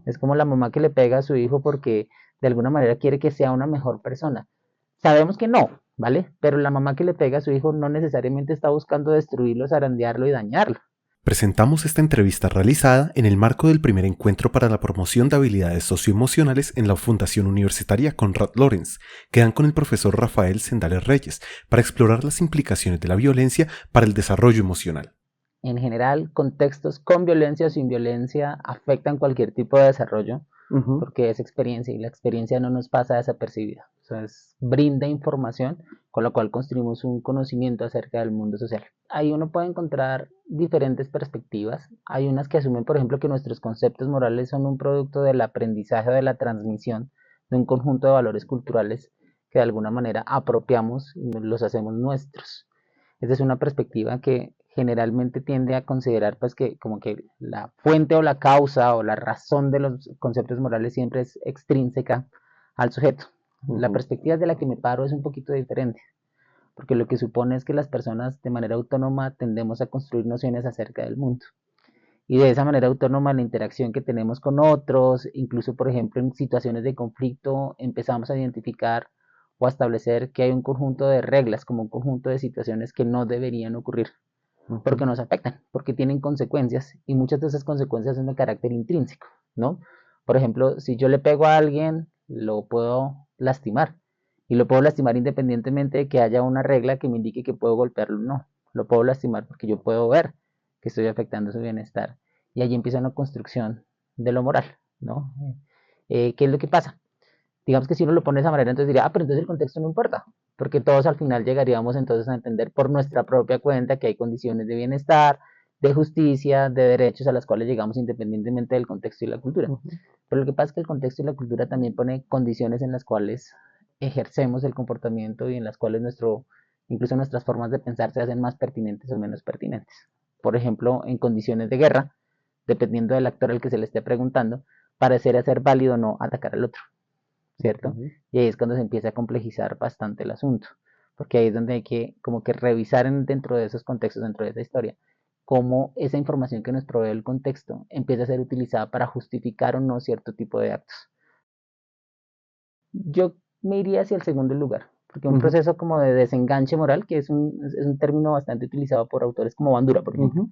Es como la mamá que le pega a su hijo porque de alguna manera quiere que sea una mejor persona. Sabemos que no, ¿vale? Pero la mamá que le pega a su hijo no necesariamente está buscando destruirlo, zarandearlo y dañarlo. Presentamos esta entrevista realizada en el marco del primer encuentro para la promoción de habilidades socioemocionales en la Fundación Universitaria Konrad Lorenz, que dan con el profesor Rafael Sendales Reyes, para explorar las implicaciones de la violencia para el desarrollo emocional. En general, contextos con violencia o sin violencia afectan cualquier tipo de desarrollo porque es experiencia y la experiencia no nos pasa desapercibida. O sea, brinda información con la cual construimos un conocimiento acerca del mundo social. Ahí uno puede encontrar diferentes perspectivas. Hay unas que asumen, por ejemplo, que nuestros conceptos morales son un producto del aprendizaje o de la transmisión de un conjunto de valores culturales que de alguna manera apropiamos y los hacemos nuestros. Esa es una perspectiva que generalmente tiende a considerar pues que como que la fuente o la causa o la razón de los conceptos morales siempre es extrínseca al sujeto. La perspectiva de la que me paro es un poquito diferente, porque lo que supone es que las personas de manera autónoma tendemos a construir nociones acerca del mundo. Y de esa manera autónoma la interacción que tenemos con otros, incluso por ejemplo en situaciones de conflicto, empezamos a identificar o a establecer que hay un conjunto de reglas, como un conjunto de situaciones que no deberían ocurrir, porque nos afectan, porque tienen consecuencias y muchas de esas consecuencias son de carácter intrínseco, ¿no? Por ejemplo, si yo le pego a alguien, lo puedo lastimar y lo puedo lastimar independientemente de que haya una regla que me indique que puedo golpearlo, no, lo puedo lastimar porque yo puedo ver que estoy afectando su bienestar y allí empieza una construcción de lo moral, ¿no? ¿Qué es lo que pasa? Digamos que si uno lo pone de esa manera, entonces diría, pero entonces el contexto no importa, porque todos al final llegaríamos entonces a entender por nuestra propia cuenta que hay condiciones de bienestar, de justicia, de derechos a las cuales llegamos independientemente del contexto y la cultura. Pero lo que pasa es que el contexto y la cultura también pone condiciones en las cuales ejercemos el comportamiento y en las cuales incluso nuestras formas de pensar se hacen más pertinentes o menos pertinentes. Por ejemplo, en condiciones de guerra, dependiendo del actor al que se le esté preguntando, parecerá ser válido o no atacar al otro. ¿Cierto? Y ahí es cuando se empieza a complejizar bastante el asunto, porque ahí es donde hay que como que revisar dentro de esos contextos, dentro de esa historia, cómo esa información que nos provee el contexto empieza a ser utilizada para justificar o no cierto tipo de actos. Yo me iría hacia el segundo lugar, porque un proceso como de desenganche moral, que es un término bastante utilizado por autores como Bandura, por ejemplo.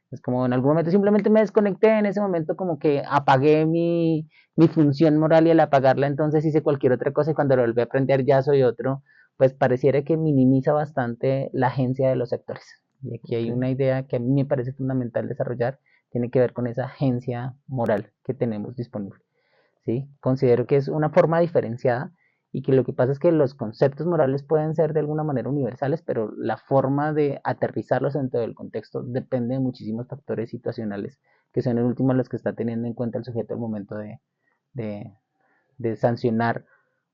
Es como en algún momento simplemente me desconecté, en ese momento como que apagué mi función moral y al apagarla entonces hice cualquier otra cosa y cuando lo volví a aprender ya soy otro, pues pareciera que minimiza bastante la agencia de los actores. Y aquí hay una idea que a mí me parece fundamental desarrollar, tiene que ver con esa agencia moral que tenemos disponible. ¿Sí? Considero que es una forma diferenciada y que lo que pasa es que los conceptos morales pueden ser de alguna manera universales, pero la forma de aterrizarlos dentro del contexto depende de muchísimos factores situacionales que son en último los que está teniendo en cuenta el sujeto al momento de, de sancionar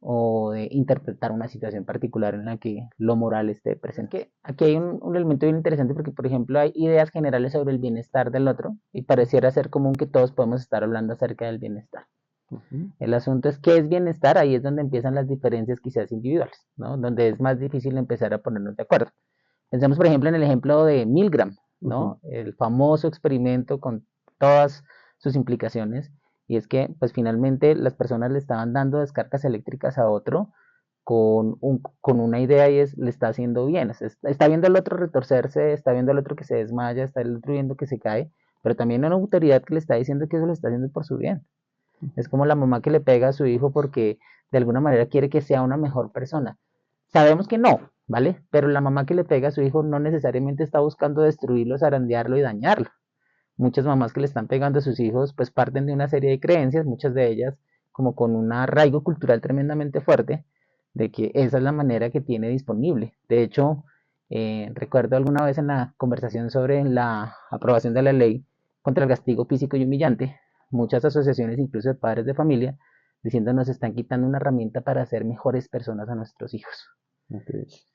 o de interpretar una situación particular en la que lo moral esté presente. Es que aquí hay un elemento bien interesante porque, por ejemplo, hay ideas generales sobre el bienestar del otro y pareciera ser común que todos podemos estar hablando acerca del bienestar. El asunto es qué es bienestar, ahí es donde empiezan las diferencias quizás individuales, ¿no? Donde es más difícil empezar a ponernos de acuerdo. Pensemos, por ejemplo, en el ejemplo de Milgram, ¿no? El famoso experimento con todas sus implicaciones, y es que, pues finalmente las personas le estaban dando descargas eléctricas a otro con una idea y le está haciendo bien. O sea, está viendo al otro retorcerse, está viendo al otro que se desmaya, está el otro viendo que se cae, pero también una autoridad que le está diciendo que eso lo está haciendo por su bien. Es como la mamá que le pega a su hijo porque de alguna manera quiere que sea una mejor persona. Sabemos que no, ¿vale? Pero la mamá que le pega a su hijo no necesariamente está buscando destruirlo, zarandearlo y dañarlo. Muchas mamás que le están pegando a sus hijos pues parten de una serie de creencias, muchas de ellas como con un arraigo cultural tremendamente fuerte, de que esa es la manera que tiene disponible. De hecho, recuerdo alguna vez en la conversación sobre la aprobación de la ley contra el castigo físico y humillante, muchas asociaciones, incluso de padres de familia, diciendo nos están quitando una herramienta para ser mejores personas a nuestros hijos.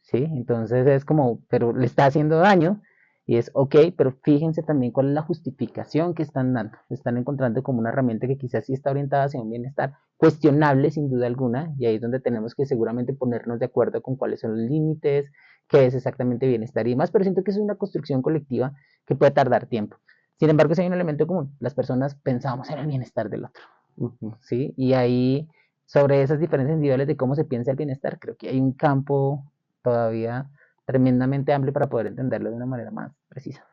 ¿Sí? Entonces es como, pero le está haciendo daño y es ok, pero fíjense también cuál es la justificación que están dando. Están encontrando como una herramienta que quizás sí está orientada hacia un bienestar cuestionable sin duda alguna y ahí es donde tenemos que seguramente ponernos de acuerdo con cuáles son los límites, qué es exactamente bienestar y demás, pero siento que es una construcción colectiva que puede tardar tiempo. Sin embargo, si hay un elemento común, las personas pensamos en el bienestar del otro. ¿sí? Y ahí, sobre esas diferencias individuales de cómo se piensa el bienestar, creo que hay un campo todavía tremendamente amplio para poder entenderlo de una manera más precisa.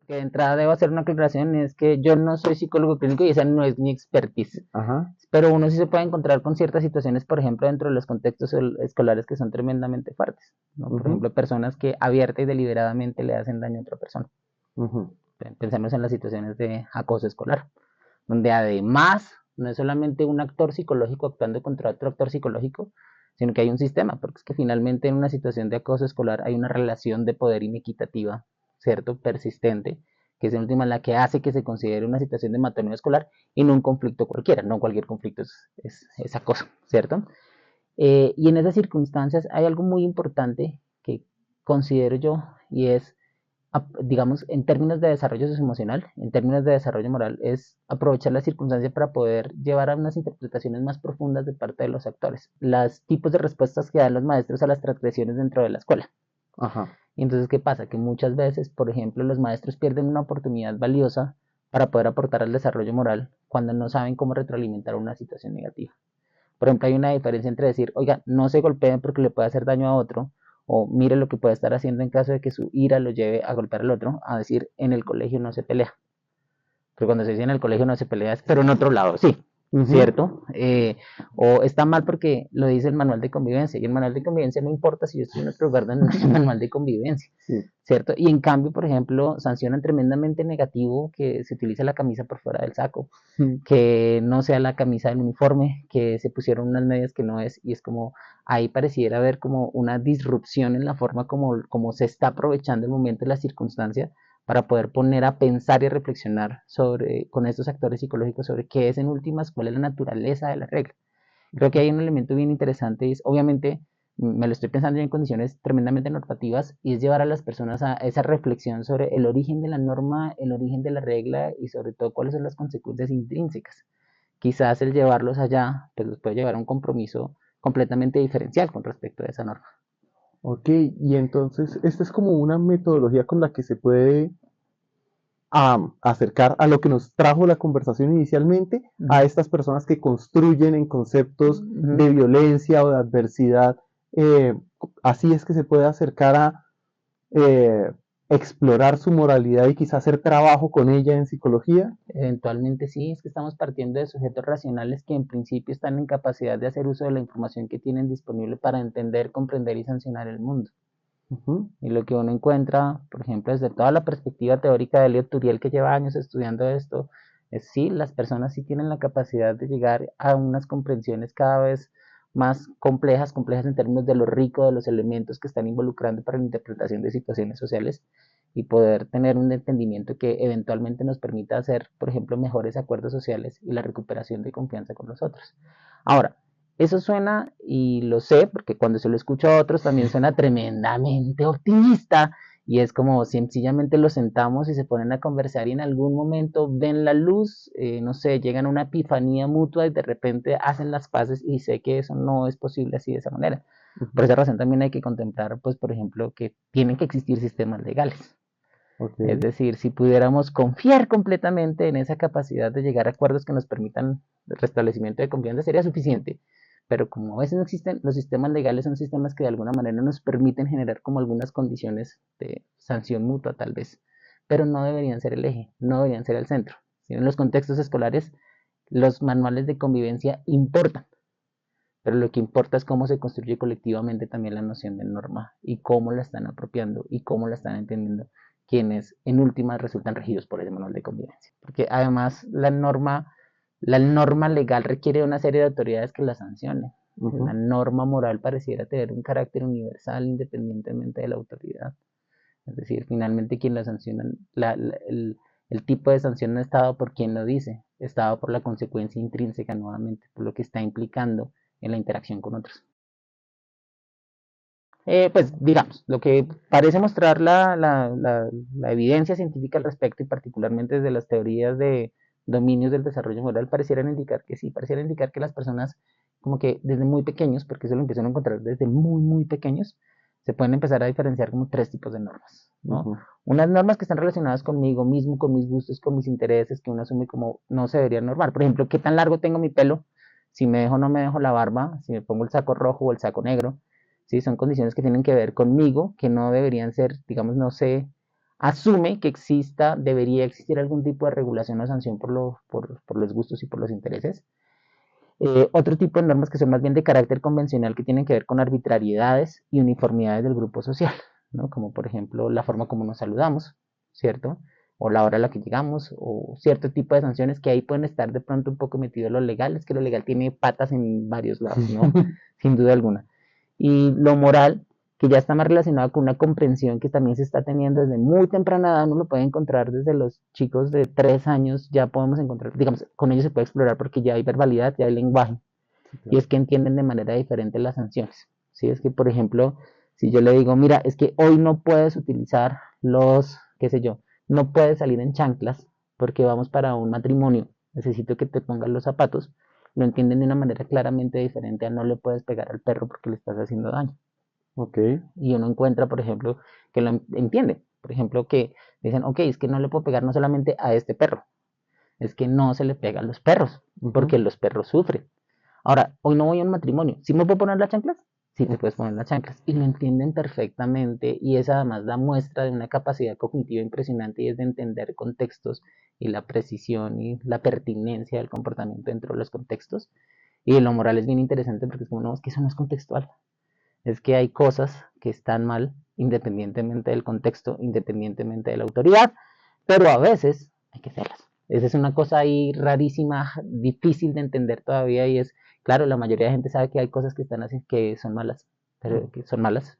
Que de entrada debo hacer una aclaración, es que yo no soy psicólogo clínico y esa no es mi expertise. Ajá. Pero uno sí se puede encontrar con ciertas situaciones, por ejemplo, dentro de los contextos escolares que son tremendamente fuertes, ¿no? Por ejemplo, personas que abierta y deliberadamente le hacen daño a otra persona. Pensemos en las situaciones de acoso escolar, donde además no es solamente un actor psicológico actuando contra otro actor psicológico, sino que hay un sistema, porque es que finalmente en una situación de acoso escolar hay una relación de poder inequitativa, ¿cierto? Persistente, que es en última la que hace que se considere una situación de matoneo escolar y no un conflicto cualquiera, no cualquier conflicto es acoso, ¿cierto? Y en esas circunstancias hay algo muy importante que considero yo y es, digamos, en términos de desarrollo socioemocional, en términos de desarrollo moral, es aprovechar la circunstancia para poder llevar a unas interpretaciones más profundas de parte de los actores, los tipos de respuestas que dan los maestros a las transgresiones dentro de la escuela. Ajá. Y entonces, ¿qué pasa? Que muchas veces, por ejemplo, los maestros pierden una oportunidad valiosa para poder aportar al desarrollo moral cuando no saben cómo retroalimentar una situación negativa. Por ejemplo, hay una diferencia entre decir, oiga, no se golpeen porque le puede hacer daño a otro, o mire lo que puede estar haciendo en caso de que su ira lo lleve a golpear al otro, a decir, en el colegio no se pelea. Pero cuando se dice en el colegio no se pelea, pero en otro lado sí, ¿cierto? O está mal porque lo dice el manual de convivencia, y el manual de convivencia no importa si yo estoy en otro lugar donde no hay un manual de convivencia, ¿cierto? Y en cambio, por ejemplo, sancionan tremendamente negativo que se utilice la camisa por fuera del saco, que no sea la camisa del uniforme, que se pusieron unas medias que no es, y es como, ahí pareciera haber como una disrupción en la forma como se está aprovechando el momento y la circunstancia para poder poner a pensar y reflexionar con estos actores psicológicos sobre qué es en últimas, cuál es la naturaleza de la regla. Creo que hay un elemento bien interesante y es, obviamente, me lo estoy pensando en condiciones tremendamente normativas y es llevar a las personas a esa reflexión sobre el origen de la norma, el origen de la regla y sobre todo cuáles son las consecuencias intrínsecas. Quizás el llevarlos allá pues los puede llevar a un compromiso completamente diferencial con respecto a esa norma. Ok, y entonces esta es como una metodología con la que se puede acercar a lo que nos trajo la conversación inicialmente, a estas personas que construyen en conceptos de violencia o de adversidad. Así es que se puede acercar a explorar su moralidad y quizás hacer trabajo con ella en psicología. Eventualmente sí, es que estamos partiendo de sujetos racionales que en principio están en capacidad de hacer uso de la información que tienen disponible para entender, comprender y sancionar el mundo. Y lo que uno encuentra, por ejemplo, desde toda la perspectiva teórica de Elliot Turiel, que lleva años estudiando esto, es sí, las personas sí tienen la capacidad de llegar a unas comprensiones cada vez más complejas, complejas en términos de lo rico de los elementos que están involucrando para la interpretación de situaciones sociales y poder tener un entendimiento que eventualmente nos permita hacer, por ejemplo, mejores acuerdos sociales y la recuperación de confianza con los otros. Ahora, eso suena, y lo sé, porque cuando se lo escucho a otros también suena tremendamente optimista, y es como sencillamente los sentamos y se ponen a conversar y en algún momento ven la luz, no sé, llegan a una epifanía mutua y de repente hacen las paces y sé que eso no es posible así de esa manera. Por esa razón también hay que contemplar, pues, por ejemplo, que tienen que existir sistemas legales. Es decir, si pudiéramos confiar completamente en esa capacidad de llegar a acuerdos que nos permitan el restablecimiento de confianza, sería suficiente. Pero como a veces no existen, los sistemas legales son sistemas que de alguna manera nos permiten generar como algunas condiciones de sanción mutua tal vez, pero no deberían ser el eje, no deberían ser el centro. Si en los contextos escolares los manuales de convivencia importan, pero lo que importa es cómo se construye colectivamente también la noción de norma y cómo la están apropiando y cómo la están entendiendo quienes en últimas resultan regidos por ese manual de convivencia. Porque además la norma legal requiere una serie de autoridades que la sancionen. La norma moral pareciera tener un carácter universal independientemente de la autoridad. Es decir, finalmente quien la sanciona, el tipo de sanción no está dado por quien lo dice, está dado por la consecuencia intrínseca nuevamente, por lo que está implicando en la interacción con otros. Pues digamos, lo que parece mostrar la evidencia científica al respecto y particularmente desde las teorías de dominios del desarrollo moral parecieran indicar que sí, parecieran indicar que las personas como que desde muy pequeños, porque eso lo empiezan a encontrar desde muy, muy pequeños, se pueden empezar a diferenciar como 3 tipos de normas, ¿no? Ujú. Unas normas que están relacionadas conmigo mismo, con mis gustos, con mis intereses, que uno asume como no se deberían normar. Por ejemplo, ¿qué tan largo tengo mi pelo? Si me dejo o no me dejo la barba, si me pongo el saco rojo o el saco negro, ¿sí? Son condiciones que tienen que ver conmigo, que no deberían ser, digamos, no se asume que exista, debería existir algún tipo de regulación o sanción por los gustos y por los intereses. Otro tipo de normas que son más bien de carácter convencional, que tienen que ver con arbitrariedades y uniformidades del grupo social, ¿no? Como por ejemplo la forma como nos saludamos, ¿cierto? O la hora a la que llegamos, o cierto tipo de sanciones que ahí pueden estar de pronto un poco metido lo legal, es que lo legal tiene patas en varios lados, ¿no? Sin duda alguna. Y lo moral, que ya está más relacionado con una comprensión que también se está teniendo desde muy temprana edad, uno lo puede encontrar desde los chicos de 3 años, ya podemos encontrar, digamos, con ellos se puede explorar porque ya hay verbalidad, ya hay lenguaje, y es que entienden de manera diferente las sanciones. ¿Sí? Es que, por ejemplo, si yo le digo, mira, es que hoy no puedes utilizar los, qué sé yo, no puedes salir en chanclas porque vamos para un matrimonio, necesito que te pongas los zapatos, lo entienden de una manera claramente diferente a no le puedes pegar al perro porque le estás haciendo daño. Ok. Y uno encuentra, por ejemplo, que lo entiende. Por ejemplo, que dicen, ok, es que no le puedo pegar no solamente a este perro, es que no se le pega a los perros, porque los perros sufren. Ahora, hoy no voy a un matrimonio, ¿sí me puedo poner las chanclas? Sí, te puedes poner las chanclas. Y lo entienden perfectamente y esa además da muestra de una capacidad cognitiva impresionante y es de entender contextos y la precisión y la pertinencia del comportamiento dentro de los contextos. Y lo moral es bien interesante porque es como, no, es que eso no es contextual, es que hay cosas que están mal independientemente del contexto, independientemente de la autoridad, pero a veces hay que hacerlas. Esa es una cosa ahí rarísima, difícil de entender todavía y es, claro, la mayoría de gente sabe que hay cosas que están así, que son malas,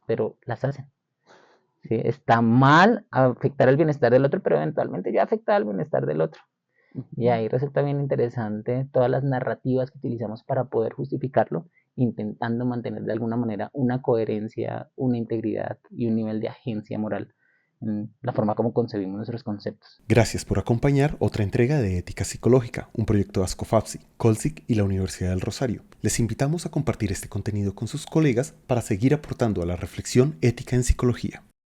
pero las hacen. ¿Sí? Está mal afectar el bienestar del otro, pero eventualmente ya afecta al bienestar del otro. Y ahí resulta bien interesante todas las narrativas que utilizamos para poder justificarlo, intentando mantener de alguna manera una coherencia, una integridad y un nivel de agencia moral en la forma como concebimos nuestros conceptos. Gracias por acompañar otra entrega de Ética Psicológica, un proyecto de Ascofapsi, Colsic y la Universidad del Rosario. Les invitamos a compartir este contenido con sus colegas para seguir aportando a la reflexión ética en psicología.